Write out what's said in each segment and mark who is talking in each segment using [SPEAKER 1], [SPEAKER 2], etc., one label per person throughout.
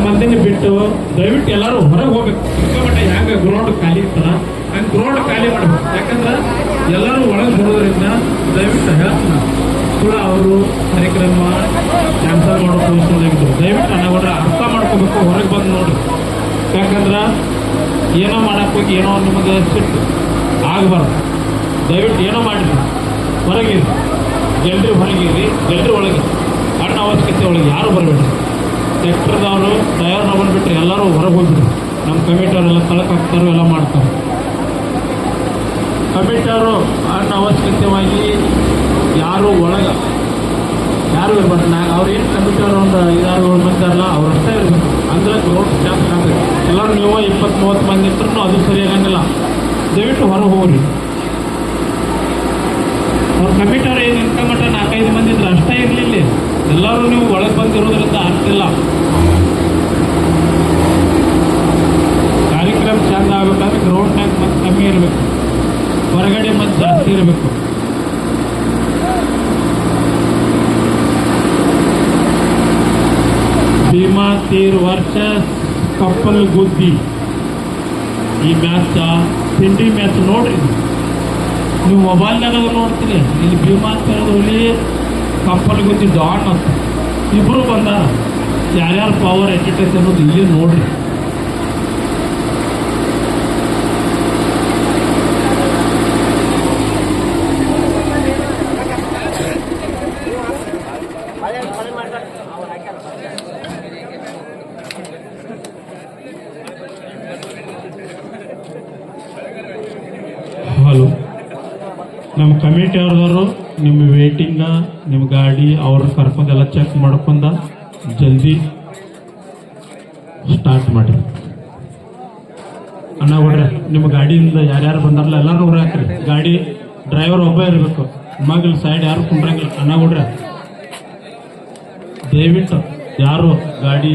[SPEAKER 1] ಮಂದಿನ ಬಿಟ್ಟು ದಯವಿಟ್ಟು ಎಲ್ಲರೂ ಹೊರಗೆ ಹೋಗ್ಬೇಕು. ಸಿಕ್ಕಾಪಟ್ಟೆ ಹೆಂಗೆ ಗ್ರೌಂಡ್ ಖಾಲಿ ಇರ್ತಾರ ಹಂಗೆ ಗ್ರೌಂಡ್ ಖಾಲಿ ಮಾಡ್ಬೇಕು. ಯಾಕಂದ್ರೆ ಎಲ್ಲರೂ ಒಳಗೆ ಬರೋದ್ರಿಂದ ದಯವಿಟ್ಟು ಹೇಳ್ತೀನಿ ಕೂಡ ಅವರು ಕಾರ್ಯಕ್ರಮ ಕ್ಯಾನ್ಸಲ್ ಮಾಡೋದು ದಯವಿಟ್ಟು ನನಗೆ ಅರ್ಥ ಮಾಡ್ಕೋಬೇಕು. ಹೊರಗೆ ಬಂದು ನೋಡ್ರಿ. ಯಾಕಂದ್ರೆ ಏನೋ ಮಾಡಕ್ಕೆ ಹೋಗಿ ಏನೋ ನಿಮಗೆ ಸಿಟ್ಟು ಆಗಬಾರ್ದು. ದಯವಿಟ್ಟು ಏನೋ ಮಾಡಿರಿ, ಹೊರಗಿರಿ, ಜಲ್ದಿ ಹೊರಗಿರಿ, ಜಲ್ದಿ ಒಳಗೆ ಅಣ್ಣ ಅವಶ್ಯಕತೆ ಒಳಗೆ ಯಾರು ಬರಬೇಡ್ರಿ. ಟ್ರ್ಯಾಕ್ಟರ್ದವರು ಡ್ರೈವರ್ನ ಬಂದುಬಿಟ್ರೆ ಎಲ್ಲರೂ ಹೊರಗೆ ಹೋಗ್ಬಿಡ್ರಿ. ನಮ್ಮ ಕಮಿಟಿಯವರೆಲ್ಲ ತಳಕ್ಕೆ ಹಾಕ್ತಾರೋ ಎಲ್ಲ ಮಾಡ್ತಾರೆ. ಕಮಿಟಿಯವರು ಅಣ್ಣ ಅವಶ್ಯಕತೆವಾಗಿ ಯಾರು ಒಳಗೆ ಯಾರು ಇರ್ಬಾರ್ದು. ಅವ್ರು ಏನು ಕಮಿಟಿಯವರು ಒಂದು 5-6 ಮಂದಿ ಅಲ್ಲ, ಅವರಷ್ಟೇ ಇರಬೇಕು. ಅಂದ್ರೆ ಗ್ರೌಂಡ್ ಜಾಸ್ತಿ ಆಗಬೇಕು. ಎಲ್ಲರೂ ನೀವು 20-30 ಮಂದಿ ಇದ್ರೂ ಅದು ಸರಿಯಾಗಂಗಿಲ್ಲ. ದಯವಿಟ್ಟು ಹೊರಗೆ ಹೋಗ್ರಿ. ಅವ್ರ ಕಮಿಟಿಯವ್ರು ಏನು ಇನ್ಕಮಟ್ಟ 4-5 ಮಂದಿ ಇದ್ರೆ ಅಷ್ಟೇ ಇರಲಿಲ್ಲ. ಎಲ್ಲರೂ ನೀವು ಒಳಗೆ ಬಂದಿರೋದ್ರಿಂದ ಆಗ್ತಿಲ್ಲ. ಕಾರ್ಯಕ್ರಮ ಚಂದ ಆಗ್ಬೇಕಂದ್ರೆ ಗ್ರೌಂಡ್ನಾಗ ಮತ್ತೆ ಕಮ್ಮಿ ಇರಬೇಕು, ಹೊರಗಡೆ ಮತ್ತೆ ಜಾಸ್ತಿ ಇರಬೇಕು. ಭೀಮಾ ತೀರ್ ವರ್ಸಸ್ ಕಪ್ಪಲ್ ಗುದ್ದಿ ಈ ಮ್ಯಾಚ್ ತಿಂಡಿ ಮ್ಯಾಚ್ ನೋಡ್ರಿ. ನೀವು ಮೊಬೈಲ್ನಾಗ ನೋಡ್ತೀರಿ. ಇಲ್ಲಿ ಭೀಮಾ ತೀರದಲ್ಲಿ ಕಪ್ಪಲ್ ಗುದ್ದಿ ಡಾನ್ ಅಂತ ಇಬ್ಬರು ಬಂದಾರ. ಯಾರ್ಯಾರು ಪವರ್ ಎಕ್ಸಿಟೈಸ್ ಅನ್ನೋದು ಇಲ್ಲಿ ನೋಡ್ರಿ. ಹಲೋ, ನಮ್ಮ ಕಮಿಟಿ ಅವ್ರದವರು ನಿಮ್ಮ ವೇಟಿಂಗ, ನಿಮ್ಮ ಗಾಡಿ ಅವ್ರನ್ನ ಕರ್ಕೊಂಡೆಲ್ಲ ಚೆಕ್ ಮಾಡ್ಕೊಂಡ ಜಲ್ದಿ ಸ್ಟಾರ್ಟ್ ಮಾಡಿ. ಅಣ್ಣ ಹೊಡ್ರಿ, ನಿಮ್ಮ ಗಾಡಿಯಿಂದ ಯಾರ್ಯಾರು ಬಂದಾರಲ್ಲ ಎಲ್ಲರೂ ಹೊರ ಹಾಕ್ರಿ. ಗಾಡಿ ಡ್ರೈವರ್ ಒಬ್ಬ ಇರಬೇಕು, ಮಗಲ್ ಸೈಡ್ ಯಾರು ಕುಂಡ್ರಂಗಿಲ್ಲ. ಅಣ್ಣ ಹೊಡ್ರಿ, ದಯವಿಟ್ಟು ಯಾರು ಗಾಡಿ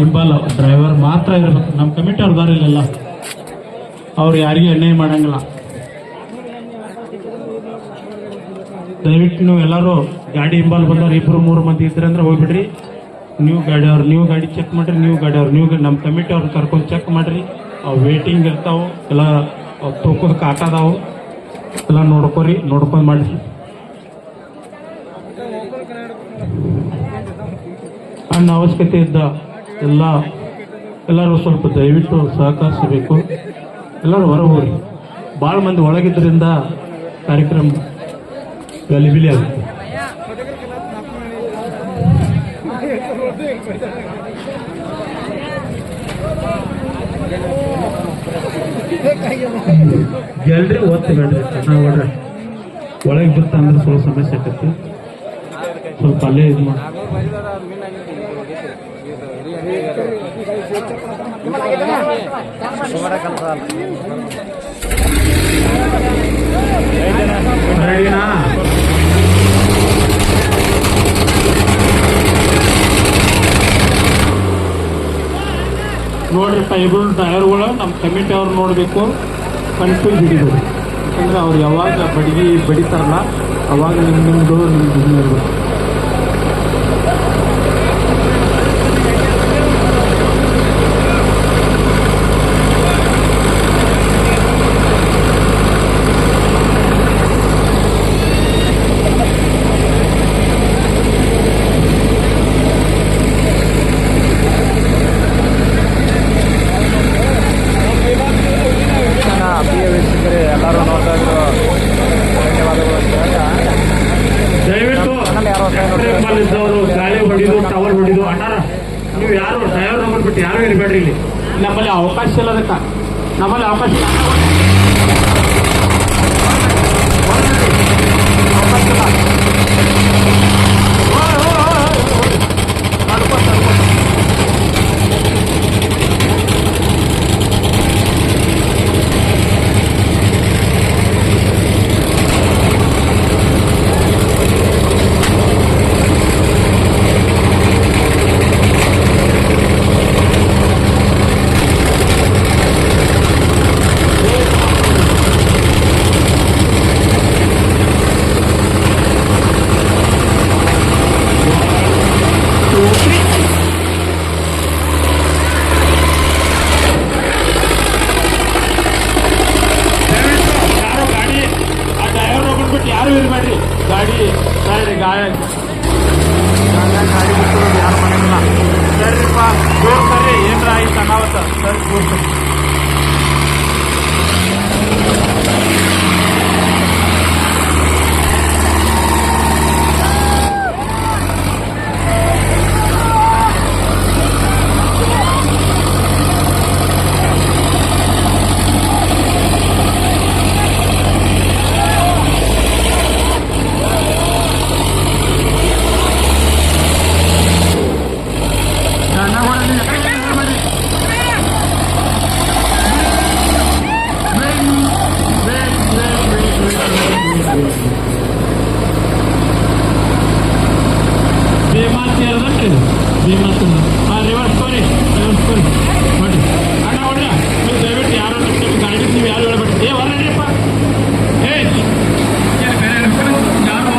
[SPEAKER 1] ಹಿಂಬಲ್ಲ ಡ್ರೈವರ್ ಮಾತ್ರ ಇರಬೇಕು. ನಮ್ಮ ಕಮಿಟಿ ಅವ್ರದಾರ ಇಲ್ಲೆಲ್ಲ, ಅವ್ರು ಯಾರಿಗೂ ಅನ್ಯಾಯ ಮಾಡಂಗಿಲ್ಲ. ದಯವಿಟ್ಟು ನೀವು ಎಲ್ಲರೂ ಗಾಡಿ ಹಿಂಬಲ್ ಬಂದವ್ರು 2-3 ಮಂದಿ ಇದ್ರೆ ಅಂದ್ರೆ ಹೋಗ್ಬಿಡ್ರಿ. ನೀವು ಗಾಡಿ ಚೆಕ್ ಮಾಡ್ರಿ. ನೀವು ನಮ್ಮ ಕಮಿಟಿ ಅವ್ರನ್ನ ಕರ್ಕೊಂಡು ಚೆಕ್ ಮಾಡ್ರಿ. ಅವು ವೇಟಿಂಗ್ ಇರ್ತಾವೆ, ಎಲ್ಲ ತೂಕದ ಕಾಟ ಅದಾವು, ಎಲ್ಲ ನೋಡ್ಕೊಂಡು ಮಾಡ್ರಿ. ಅಣ್ಣ ಅವಶ್ಯಕತೆ ಇದ್ದ ಎಲ್ಲರೂ ಸ್ವಲ್ಪ ದಯವಿಟ್ಟು ಸಹಕರಿಸಬೇಕು. ಎಲ್ಲರೂ ಹೊರಗೆ ಹೋಗ್ರಿ. ಭಾಳ ಮಂದಿ ಒಳಗಿದ್ದರಿಂದ ಕಾರ್ಯಕ್ರಮ ಗಲಿಬಿಲಿ ಆಗುತ್ತೆ. ಎಲ್ರಿ ಒತ್ತು ಬೇಡ್ರಿ. ನಾವು ಒಳಗೆ ಬರ್ತಾ ಅಂದ್ರೆ ಸ್ವಲ್ಪ ಸಮಸ್ಯೆ ಆಕತಿ. ಸ್ವಲ್ಪ ಅಲ್ಲೇ ಇದು ಮಾಡಿ. ನೋಡ್ರಿಪ್ಪ, ಇಬ್ಬರು ಡ್ರೈವರ್ಗಳು ನಮ್ಮ ಕಮಿಟಿ ಅವ್ರು ನೋಡಬೇಕು, ಕನ್ಫ್ಯೂಸ್ ಹಿಡಿಬೇಕು. ಯಾಕಂದ್ರೆ ಅವ್ರು ಯಾವಾಗ ಬಡಿತಾರಲ್ಲ ಅವಾಗ ನಿಮ್ದು ಇರಬೇಕು. ಗಾಳಿ ಹೊಡಿದು ಟವಲ್ ಹೊಡಿದು ಅಣ್ಣಾರ ನೀವು ಯಾರು ಡ್ರೈವರ್ ನಂಬರ್ ಬಿಟ್ಟು ಯಾರು ಇರಬೇಡ್ರಿ. ಇಲ್ಲಿ ನಮ್ಮಲ್ಲಿ ಅವಕಾಶ ಇಲ್ಲ. ಅದಕ್ಕೆ ನಮ್ಮಲ್ಲಿ ಅವಕಾಶ ಭೀಮಾ ಸೇರಿದನ್ರಿ ಭೀಮಾ ರಿವರ್ಸ್ ತೋರಿ ನೋಡಿ ಅಣ್ಣ ಹೊಡ್ರ ನೀವು ದಯವಿಟ್ಟು ಯಾರು ಗಾಡಿ ನೀವು ಯಾರು ಹೇಳ್ಬೇಡಿ ಏ ಹೊರಡಿಯಪ್ಪ ಏ ಯಾರು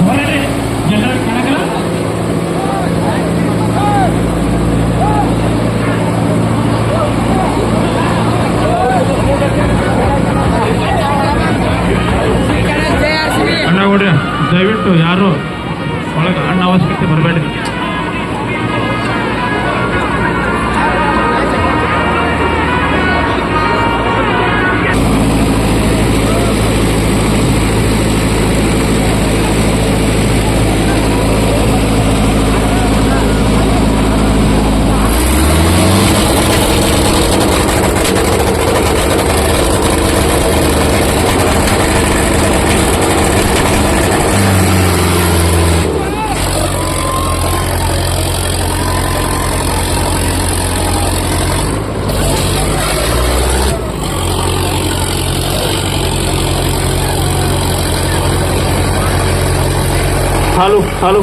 [SPEAKER 1] ಹೊರಡಿ ಎಲ್ಲರ ಕಣಗಲ್ಲ ಅಣ್ಣ ಹೊಡ್ರಿ ದಯವಿಟ್ಟು ಯಾರು ಒಳಗೆ ಅಣ್ಣ ಅವಶ್ಯಕತೆ ಬರಬೇಡಿ ಹಲೋ ಹಲೋ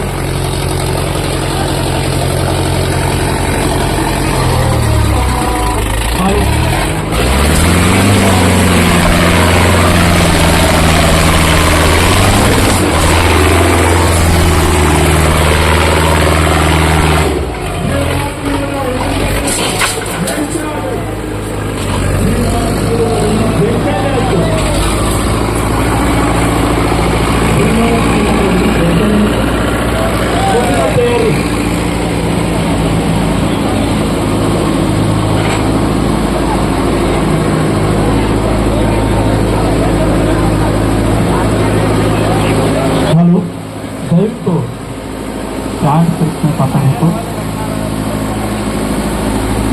[SPEAKER 1] ಹಲೋ ದಯವಿಟ್ಟು ಚಾನ್ಸ್ ಮಾತಾಡಬೇಕು.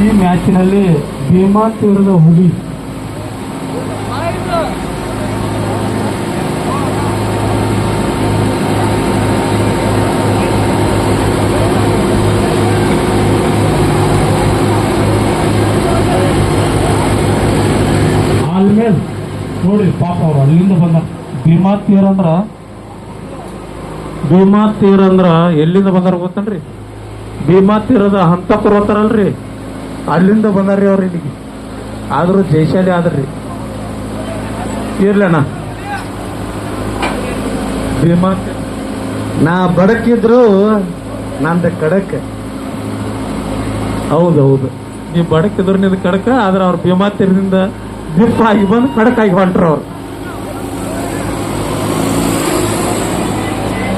[SPEAKER 1] ಈ ಮ್ಯಾಚಿನಲ್ಲಿ ಭೀಮಾ ತೀರದ ಹುಲಿ ಆಲ್ಮೇಲ್ ನೋಡ್ರಿ ಪಾಪ ಅವ್ರು ಅಲ್ಲಿಂದ ಬಂದ ಭೀಮಾ ತೀರ್ ಅಂದ್ರ ಎಲ್ಲಿಂದ ಬಂದಾರ ಗೊತ್ತನ್ರಿ? ಭೀಮಾ ತೀರದ ಹಂತಪುರ ಅಂತಾರಲ್ರಿ, ಅಲ್ಲಿಂದ ಬಂದಾರ್ರಿ ಅವ್ರ ಇಲ್ಲಿಗೆ. ಆದ್ರೂ ಜಯಶಾಲಿ ಆದ್ರಿ. ಇರ್ಲಣ್ಣ ಭೀಮಾ
[SPEAKER 2] ನಾ ಬಡಕಿದ್ರು ನಂದ ಕಡಕ್.
[SPEAKER 1] ಹೌದೌದು, ನೀವು ಬಡಕಿದ್ರು ನಿಂದ ಕಡಕ, ಆದ್ರೆ ಅವ್ರ ಭೀಮಾ ತೀರದಿಂದ ದಿಪ್ಪ ಆಗಿ ಬಂದು ಕಡಕಾಗಿ ಹೊಂಟ್ರ ಅವ್ರು.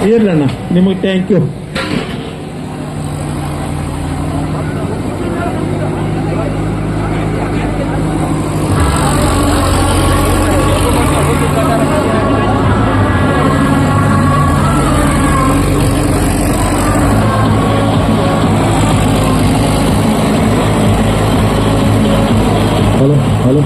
[SPEAKER 1] ಇರ್ಲಣ್ಣ, ನಿಮಗೆ ಥ್ಯಾಂಕ್ ಯು.
[SPEAKER 2] ಹಲೋ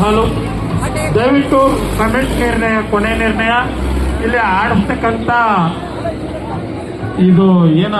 [SPEAKER 2] ಹಲೋ
[SPEAKER 1] ದಯವಿಟ್ಟು ಕಮೆಂಟ್ ನಿರ್ಣಯ, ಕೊನೆ ನಿರ್ಣಯ ಇಲ್ಲಿ ಆಡಿಸ್ತಕ್ಕಂಥ ಇದು ಏನ